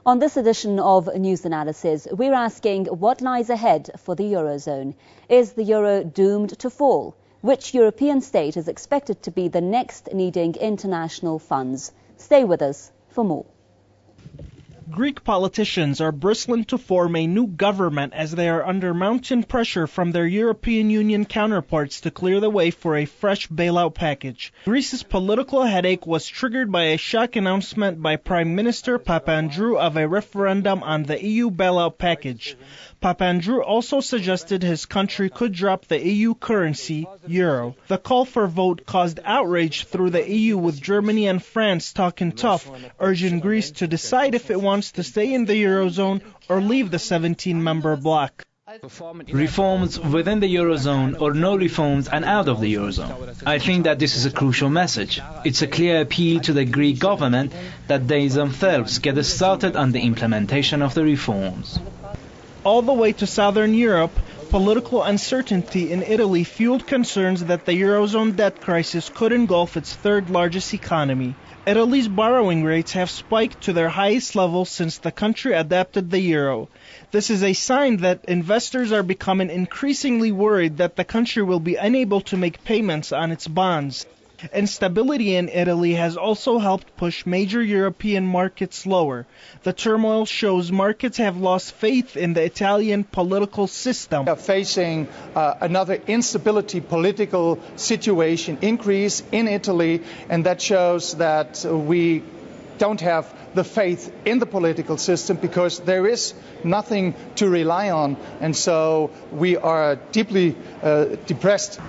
On this edition of News Analysis, we're asking what lies ahead for the Eurozone. Is the euro doomed to fall? Which European state is expected to be the next needing international funds? Stay with us for more. Greek politicians are bristling to form a new government as they are under mounting pressure from their European Union counterparts to clear the way for a fresh bailout package. Greece's political headache was triggered by a shock announcement by Prime Minister Papandreou of a referendum on the EU bailout package. Papandreou also suggested his country could drop the EU currency, euro. The call for vote caused outrage through the EU, with Germany and France talking tough, urging Greece to decide if it wants to stay in the Eurozone or leave the 17-member bloc. Reforms within the Eurozone or no reforms and out of the Eurozone. I think that this is a crucial message. It's a clear appeal to the Greek government that they themselves get started on the implementation of the reforms. All the way to southern Europe, political uncertainty in Italy fueled concerns that the Eurozone debt crisis could engulf its third largest economy. Italy's borrowing rates have spiked to their highest level since the country adopted the euro. This is a sign that investors are becoming increasingly worried that the country will be unable to make payments on its bonds. Instability in Italy has also helped push major European markets lower. The turmoil shows markets have lost faith in the Italian political system. We are facing another instability political situation increase in Italy, and that shows that we don't have the faith in the political system because there is nothing to rely on, and so we are deeply depressed.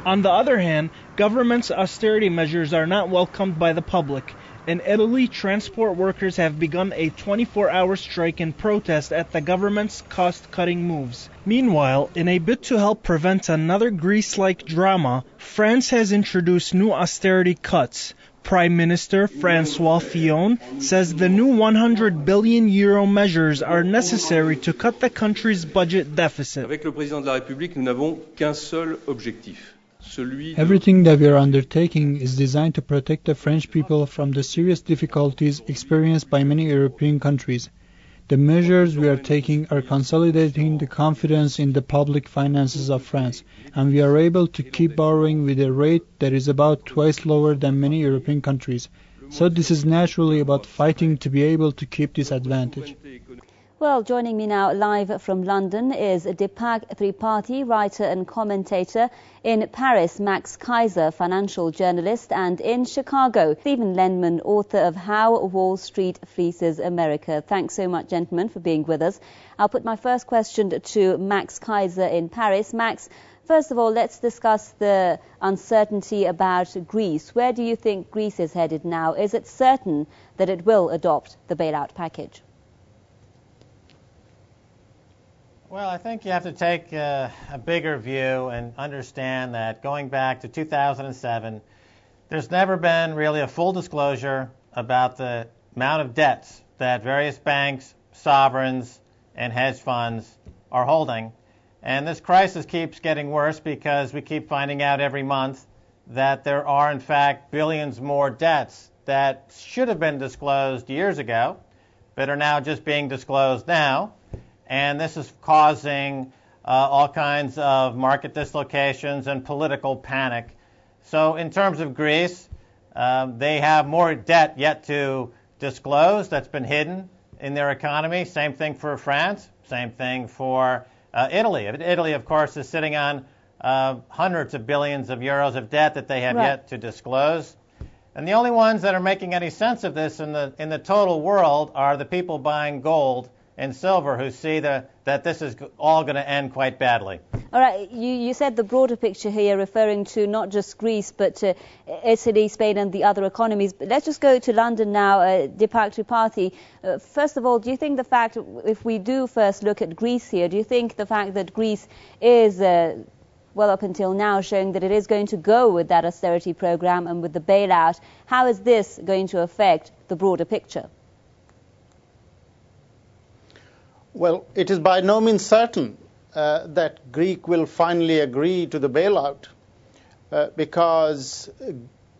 On the other hand, government's austerity measures are not welcomed by the public. In Italy, transport workers have begun a 24-hour strike in protest at the government's cost-cutting moves. Meanwhile, in a bid to help prevent another Greece-like drama, France has introduced new austerity cuts. Prime Minister François Fillon says the new 100 billion euro measures are necessary to cut the country's budget deficit. Avec le président de la République, nous n'avons qu'un seul objectif. Everything that we are undertaking is designed to protect the French people from the serious difficulties experienced by many European countries. The measures we are taking are consolidating the confidence in the public finances of France, and we are able to keep borrowing with a rate that is about twice lower than many European countries. So this is naturally about fighting to be able to keep this advantage. Well, joining me now live from London is Deepak Tripathi, writer and commentator; in Paris, Max Kaiser, financial journalist; and in Chicago, Stephen Lenman, author of How Wall Street Fleeces America. Thanks so much, gentlemen, for being with us. I'll put my first question to Max Kaiser in Paris. Max, first of all, let's discuss the uncertainty about Greece. Where do you think Greece is headed now? Is it certain that it will adopt the bailout package? Well, I think you have to take a bigger view and understand that going back to 2007, there's never been really a full disclosure about the amount of debts that various banks, sovereigns, and hedge funds are holding. And this crisis keeps getting worse because we keep finding out every month that there are, in fact, billions more debts that should have been disclosed years ago, but are now just being disclosed now. And this is causing all kinds of market dislocations and political panic. So in terms of Greece, they have more debt yet to disclose that's been hidden in their economy. Same thing for France. Same thing for Italy. Italy, of course, is sitting on hundreds of billions of euros of debt that they have yet to disclose. And the only ones that are making any sense of this in the total world are the people buying gold and silver, who see that this is all going to end quite badly. All right, you said the broader picture here, referring to not just Greece, but Italy, Spain, and the other economies. But let's just go to London now, Deepak Tripathi. First of all, do you think the fact, if we do first look at Greece here, do you think the fact that Greece is, well, up until now, showing that it is going to go with that austerity program and with the bailout, how is this going to affect the broader picture? Well, it is by no means certain that Greece will finally agree to the bailout because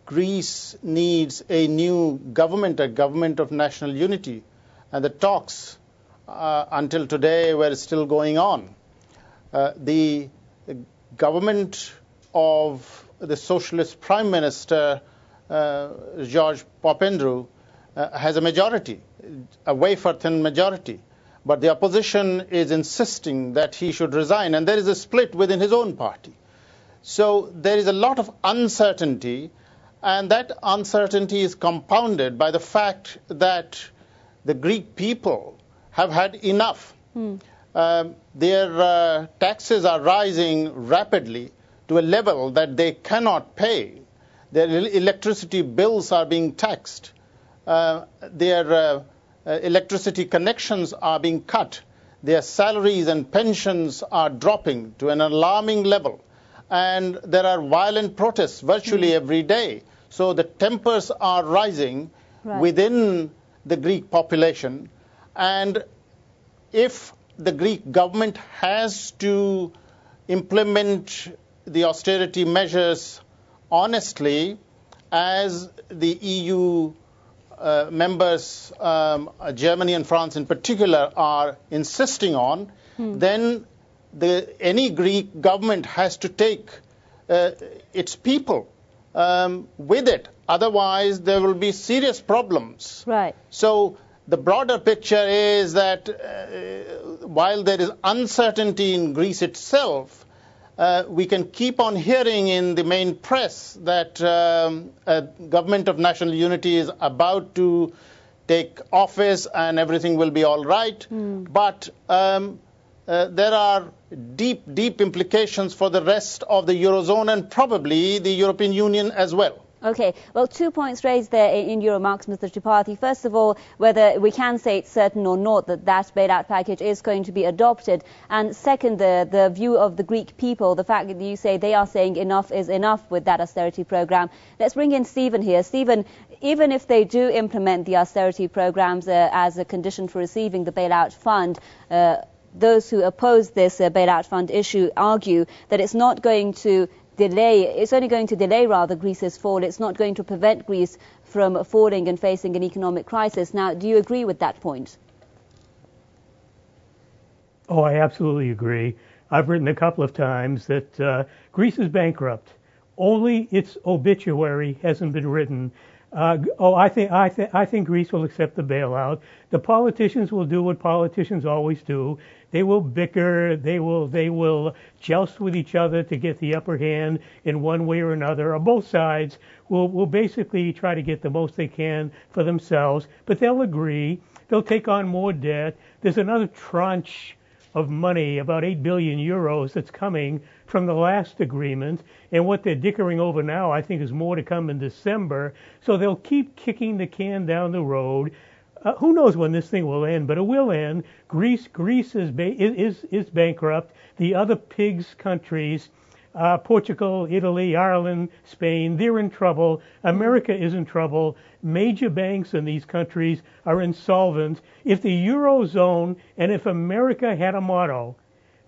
Greece needs a new government, a government of national unity. and the talks until today were still going on. The government of the socialist Prime Minister, George Papandreou, has a majority, a wafer-thin majority. But the opposition is insisting that he should resign, and there is a split within his own party. So there is a lot of uncertainty, and that uncertainty is compounded by the fact that the Greek people have had enough. Their taxes are rising rapidly to a level that they cannot pay. Their electricity bills are being taxed. Their electricity connections are being cut. Their salaries and pensions are dropping to an alarming level. And there are violent protests virtually every day. So the tempers are rising within the Greek population. And if the Greek government has to implement the austerity measures honestly, as the EU members, Germany and France in particular, are insisting on, then any Greek government has to take its people with it. Otherwise, there will be serious problems. Right. So the broader picture is that while there is uncertainty in Greece itself, we can keep on hearing in the main press that a government of national unity is about to take office and everything will be all right. But there are deep implications for the rest of the Eurozone and probably the European Union as well. Okay, well, 2 points raised there in your remarks, Mr. Tripathi. First of all, whether we can say it's certain or not that that bailout package is going to be adopted. And second, the view of the Greek people, the fact that you say they are saying enough is enough with that austerity program. Let's bring in Stephen here. Stephen, even if they do implement the austerity programs as a condition for receiving the bailout fund, those who oppose this bailout fund issue argue that it's not going to it's only going to delay Greece's fall. It's not going to prevent Greece from falling and facing an economic crisis. Now, do you agree with that point? Oh, I absolutely agree. I've written a couple of times that Greece is bankrupt. Only its obituary hasn't been written. I think Greece will accept the bailout. The politicians will do what politicians always do. They will bicker. They will joust with each other to get the upper hand in one way or another. Or both sides will basically try to get the most they can for themselves. But they'll agree. They'll take on more debt. There's another tranche of money, about 8 billion euros, that's coming from the last agreement. And what they're dickering over now, I think, is more to come in December. So they'll keep kicking the can down the road. Who knows when this thing will end, but it will end. Greece is bankrupt. The other pigs countries, Portugal, Italy, Ireland, Spain, they're in trouble. America is in trouble. Major banks in these countries are insolvent. If the Eurozone and if America had a motto,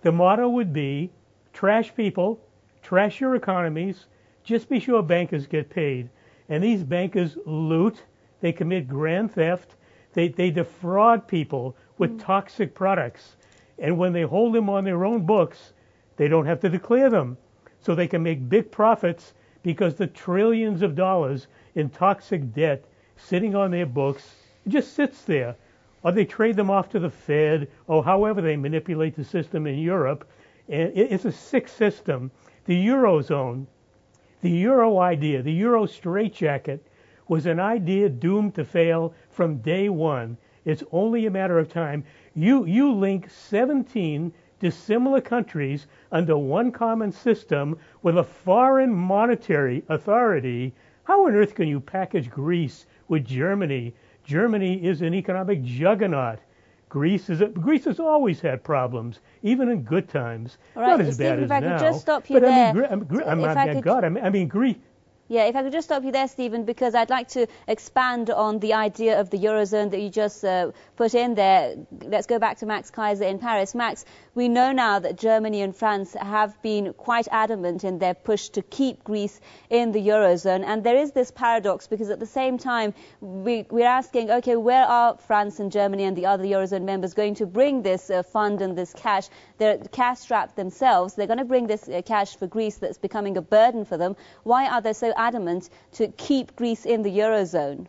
the motto would be trash people, trash your economies, just be sure bankers get paid. And these bankers loot, they commit grand theft, they defraud people with toxic products. And when they hold them on their own books, they don't have to declare them. So they can make big profits because the trillions of dollars in toxic debt sitting on their books just sits there. Or they trade them off to the Fed, or however they manipulate the system in Europe. And it's a sick system. The Eurozone, the Euro idea, the Euro straitjacket, was an idea doomed to fail from day one. It's only a matter of time. You link 17 dissimilar countries under one common system with a foreign monetary authority. How on earth can you package Greece with Germany? Germany is an economic juggernaut. Greece has always had problems, even in good times. All right, not as Stephen, bad as if I now. could just stop you but there. I mean, Greece. Yeah, if I could just stop you there, Stephen, because I'd like to expand on the idea of the Eurozone that you just put in there. Let's go back to Max Kaiser in Paris. Max, we know now that Germany and France have been quite adamant in their push to keep Greece in the Eurozone. And there is this paradox because at the same time, we're asking, OK, where are France and Germany and the other Eurozone members going to bring this fund and this cash? They're cash-strapped themselves. They're going to bring this cash for Greece that's becoming a burden for them. Why are they so adamant to keep Greece in the Eurozone?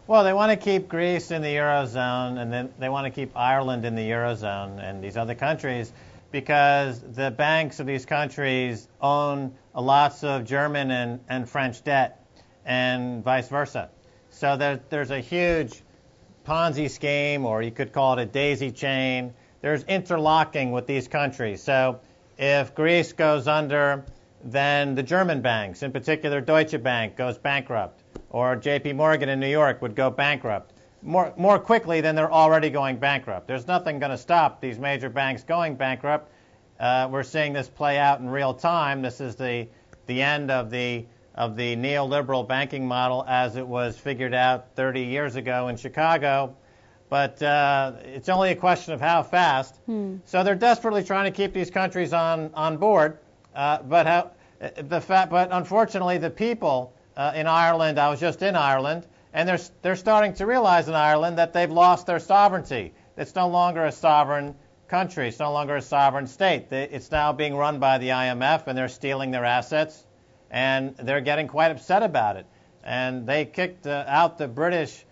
Well, they want to keep Greece in the Eurozone, and then they want to keep Ireland in the Eurozone and these other countries because the banks of these countries own lots of German and French debt and vice versa. So there's a huge Ponzi scheme, or you could call it a daisy chain. There's interlocking with these countries. So if Greece goes under, then the German banks, in particular Deutsche Bank, goes bankrupt, or JP Morgan in New York would go bankrupt more quickly than they're already going bankrupt. There's nothing going to stop these major banks going bankrupt. We're seeing this play out in real time. This is the end of the neoliberal banking model as it was figured out 30 years ago in Chicago. But it's only a question of how fast. So they're desperately trying to keep these countries on board. But unfortunately, the people in Ireland, I was just in Ireland, and they're starting to realize in Ireland that they've lost their sovereignty. It's no longer a sovereign country. It's no longer a sovereign state. It's now being run by the IMF, and they're stealing their assets, and they're getting quite upset about it. And they kicked out the British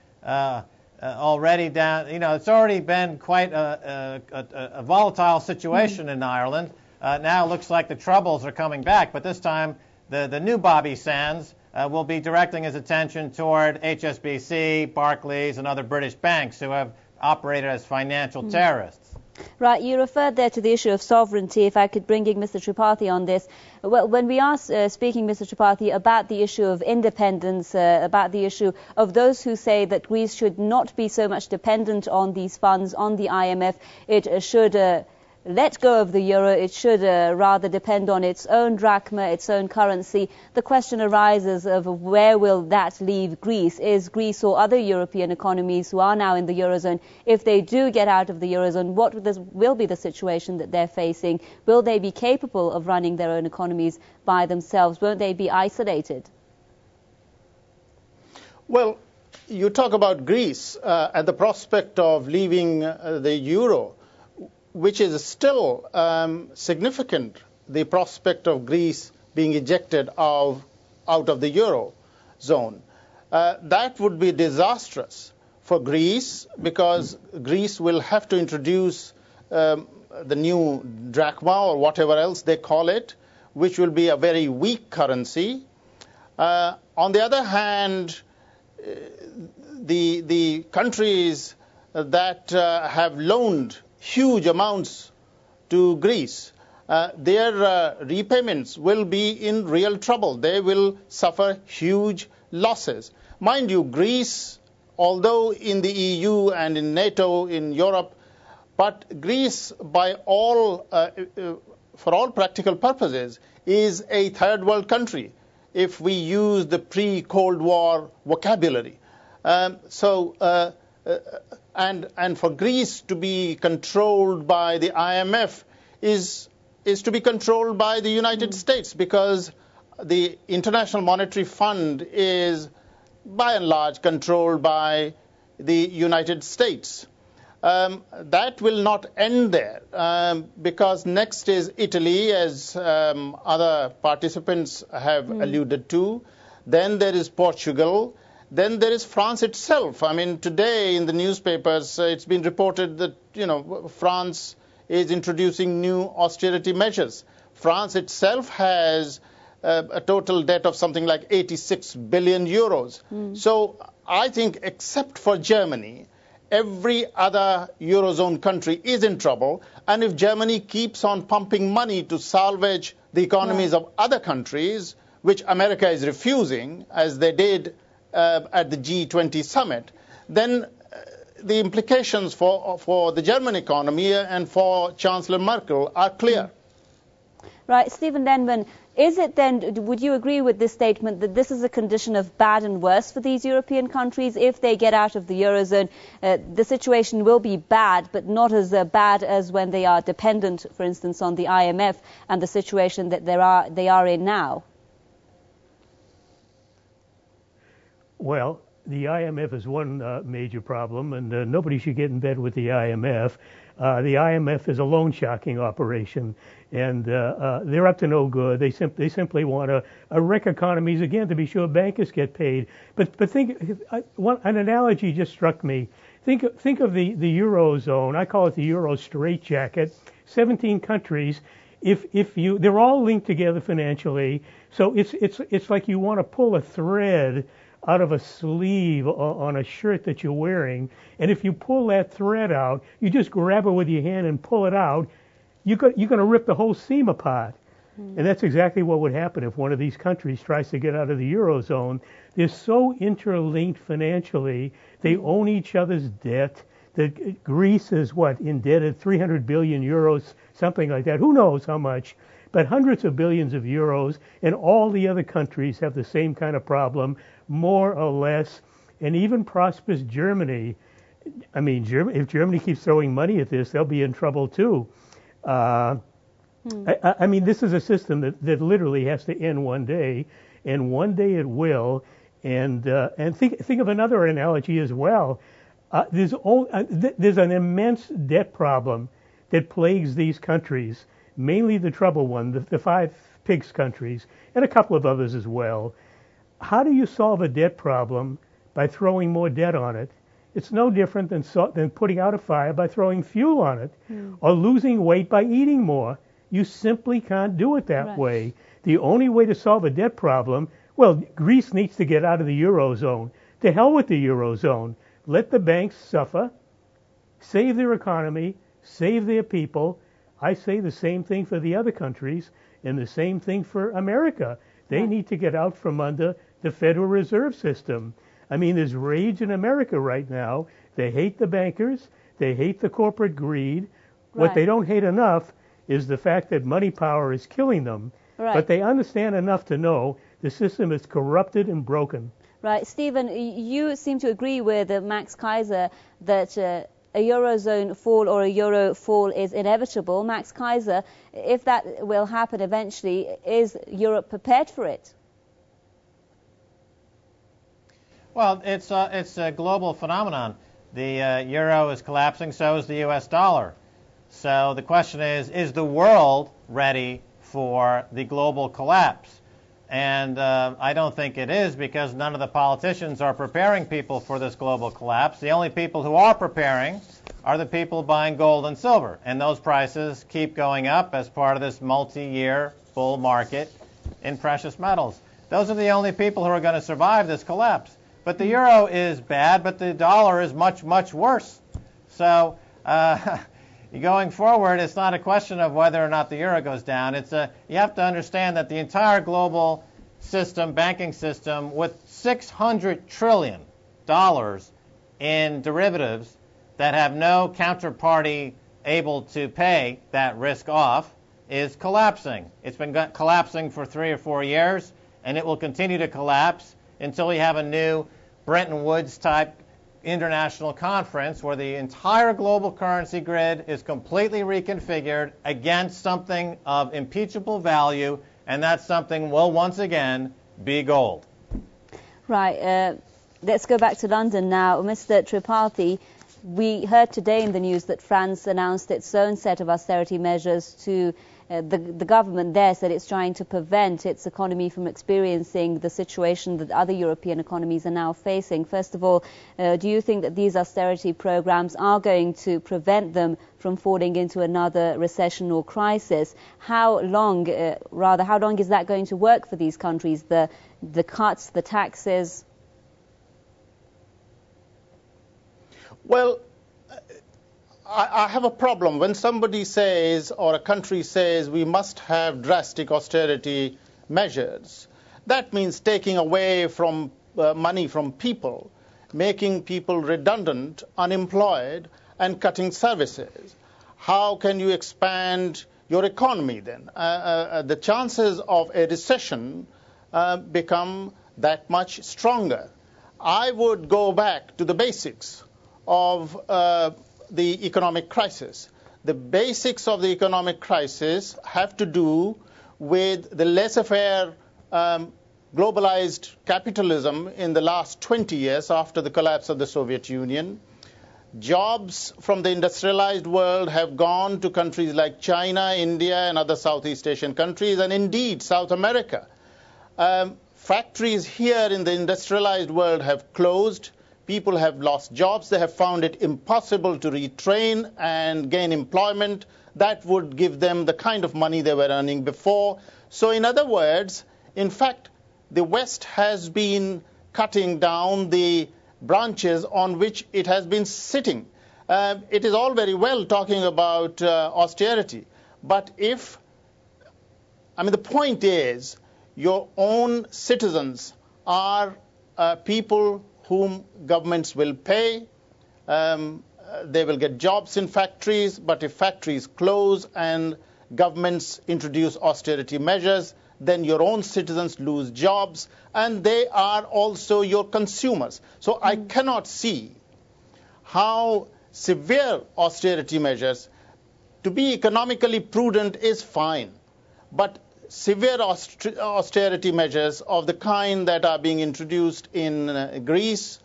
already down. You know, it's already been quite a volatile situation in Ireland. Now it looks like the troubles are coming back, but this time the new Bobby Sands will be directing his attention toward HSBC, Barclays, and other British banks who have operated as financial terrorists. Right, you referred there to the issue of sovereignty. If I could bring in Mr. Tripathi on this. Well, when we are speaking, Mr. Tripathi, about the issue of independence, about the issue of those who say that Greece should not be so much dependent on these funds, on the IMF, it should let go of the euro, it should rather depend on its own drachma, its own currency. The question arises of where will that leave Greece? Is Greece or other European economies who are now in the eurozone, if they do get out of the eurozone, what will be the situation that they're facing? Will they be capable of running their own economies by themselves? Won't they be isolated? Well, you talk about Greece and the prospect of leaving the euro, which is still significant, the prospect of Greece being ejected out of the Eurozone. That would be disastrous for Greece because Greece will have to introduce the new drachma or whatever else they call it, which will be a very weak currency. On the other hand, the countries that have loaned huge amounts to Greece, their repayments will be in real trouble. They will suffer huge losses. Mind you, Greece, although in the EU and in NATO, in Europe, but Greece, for all practical purposes, is a third world country if we use the pre-Cold War vocabulary. And for Greece to be controlled by the IMF is to be controlled by the United States, because the International Monetary Fund is by and large controlled by the United States. That will not end there, because next is Italy, as other participants have alluded to. Then there is Portugal. Then there is France itself. I mean, today in the newspapers, it's been reported that, France is introducing new austerity measures. France itself has a total debt of something like 86 billion euros. So I think except for Germany, every other Eurozone country is in trouble. And if Germany keeps on pumping money to salvage the economies of other countries, which America is refusing, as they did at the G20 summit, then the implications for the German economy and for Chancellor Merkel are clear. Right, Stephen Lenman, is it then, would you agree with this statement that this is a condition of bad and worse for these European countries? If they get out of the Eurozone, the situation will be bad, but not as bad as when they are dependent, for instance, on the IMF and the situation that they are in now? Well, the IMF is one major problem, and nobody should get in bed with the IMF. The IMF is a loan sharking operation, and they're up to no good. They simply want to wreck economies again to be sure bankers get paid. But think, an analogy just struck me. Think of the Eurozone. I call it the Euro straitjacket. 17 countries. They're all linked together financially. So it's like you want to pull a thread out of a sleeve on a shirt that you're wearing, and if you pull that thread out, you just grab it with your hand and pull it out, you're going to rip the whole seam apart. And that's exactly what would happen if one of these countries tries to get out of the Eurozone. They're so interlinked financially, they own each other's debt. Greece is indebted 300 billion euros, something like that. Who knows how much? But hundreds of billions of euros, and all the other countries have the same kind of problem, more or less. And even prosperous Germany, if Germany keeps throwing money at this, they'll be in trouble too. This is a system that literally has to end one day, and one day it will. And think of another analogy as well. There's an immense debt problem that plagues these countries, mainly the troubled one, the five PIGS countries, and a couple of others as well. How do you solve a debt problem by throwing more debt on it? It's no different than putting out a fire by throwing fuel on it, or losing weight by eating more. You simply can't do it that way. The only way to solve a debt problem, Greece needs to get out of the Eurozone. To hell with the Eurozone. Let the banks suffer, save their economy, save their people. I say the same thing for the other countries, and the same thing for America. They need to get out from under the Federal Reserve System. There's rage in America right now. They hate the bankers. They hate the corporate greed. What they don't hate enough is the fact that money power is killing them. But they understand enough to know the system is corrupted and broken. Right. Stephen, you seem to agree with Max Kaiser that a Eurozone fall or a Euro fall is inevitable. Max Kaiser, if that will happen eventually, is Europe prepared for it? Well, it's a global phenomenon. The euro is collapsing, so is the U.S. dollar. So the question is the world ready for the global collapse? And I don't think it is, because none of the politicians are preparing people for this global collapse. The only people who are preparing are the people buying gold and silver. And those prices keep going up as part of this multi-year bull market in precious metals. Those are the only people who are going to survive this collapse. But the euro is bad, but the dollar is much, much worse. So going forward, it's not a question of whether or not the euro goes down. You have to understand that the entire global system, banking system, with $600 trillion in derivatives that have no counterparty able to pay that risk off, is collapsing. It's been collapsing for 3 or 4 years, and it will continue to collapse until we have a new Bretton Woods type international conference where the entire global currency grid is completely reconfigured against something of impeachable value, and that something will once again be gold. Right. Let's go back to London now. Mr. Tripathi, we heard today in the news that France announced its own set of austerity measures to the government there said it's trying to prevent its economy from experiencing the situation that other European economies are now facing. First of all, do you think that these austerity programs are going to prevent them from falling into another recession or crisis? How long is that going to work for these countries, the cuts, the taxes? Well, I have a problem when somebody says, or a country says, we must have drastic austerity measures. That means taking away from money from people, making people redundant, unemployed, and cutting services. How can you expand your economy then. The chances of a recession become that much stronger. I would go back to the basics of the economic crisis. The basics of the economic crisis have to do with the laissez-faire globalized capitalism in the last 20 years after the collapse of the Soviet Union. Jobs from the industrialized world have gone to countries like China, India, and other Southeast Asian countries, and indeed South America. Factories here in the industrialized world have closed. People have lost jobs. They have found it impossible to retrain and gain employment that would give them the kind of money they were earning before. So in other words, in fact, the West has been cutting down the branches on which it has been sitting. It is all very well talking about austerity, but the point is, your own citizens are people whom governments will pay. They will get jobs in factories, but if factories close and governments introduce austerity measures, then your own citizens lose jobs, and they are also your consumers. So I cannot see how severe austerity measures, to be economically prudent is fine, but severe austerity measures of the kind that are being introduced in Greece,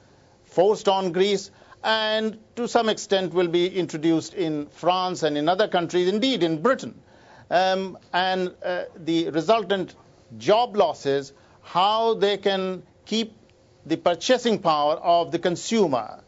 forced on Greece, and to some extent will be introduced in France and in other countries, indeed in Britain, and the resultant job losses, how they can keep the purchasing power of the consumer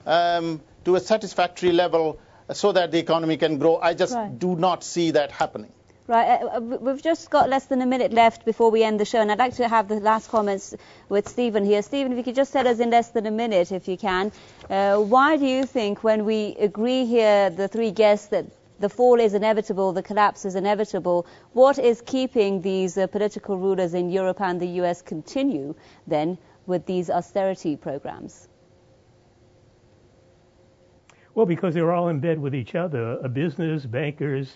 to a satisfactory level so that the economy can grow. I just do not see that happening. Right, we've just got less than a minute left before we end the show, and I'd like to have the last comments with Stephen here. Stephen, if you could just tell us in less than a minute, if you can, why do you think when we agree here, the three guests, that the fall is inevitable, the collapse is inevitable, what is keeping these political rulers in Europe and the US continue then with these austerity programs? Well, because they're all in bed with each other, business, bankers,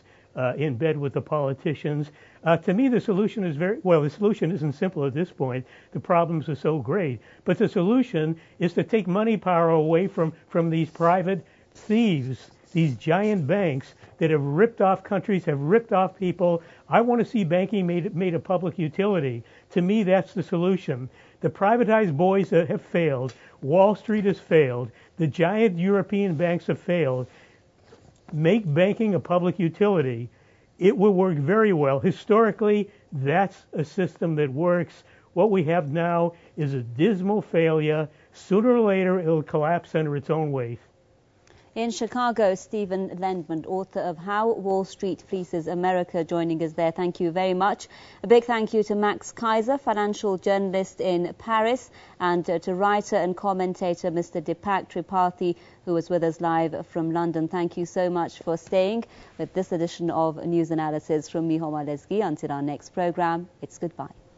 in bed with the politicians. To me, the solution is the solution isn't simple at this point. The problems are so great. But the solution is to take money power away from these private thieves, these giant banks that have ripped off countries, have ripped off people. I want to see banking made a public utility. To me, that's the solution. The privatized boys that have failed. Wall Street has failed. The giant European banks have failed. Make banking a public utility. It will work very well. Historically, that's a system that works. What we have now is a dismal failure. Sooner or later, it'll collapse under its own weight. In Chicago, Stephen Lendman, author of How Wall Street Fleeces America, joining us there. Thank you very much. A big thank you to Max Kaiser, financial journalist in Paris, and to writer and commentator Mr. Deepak Tripathi, who was with us live from London. Thank you so much for staying with this edition of News Analysis from me, Homa Lesgi. Until our next program, it's goodbye.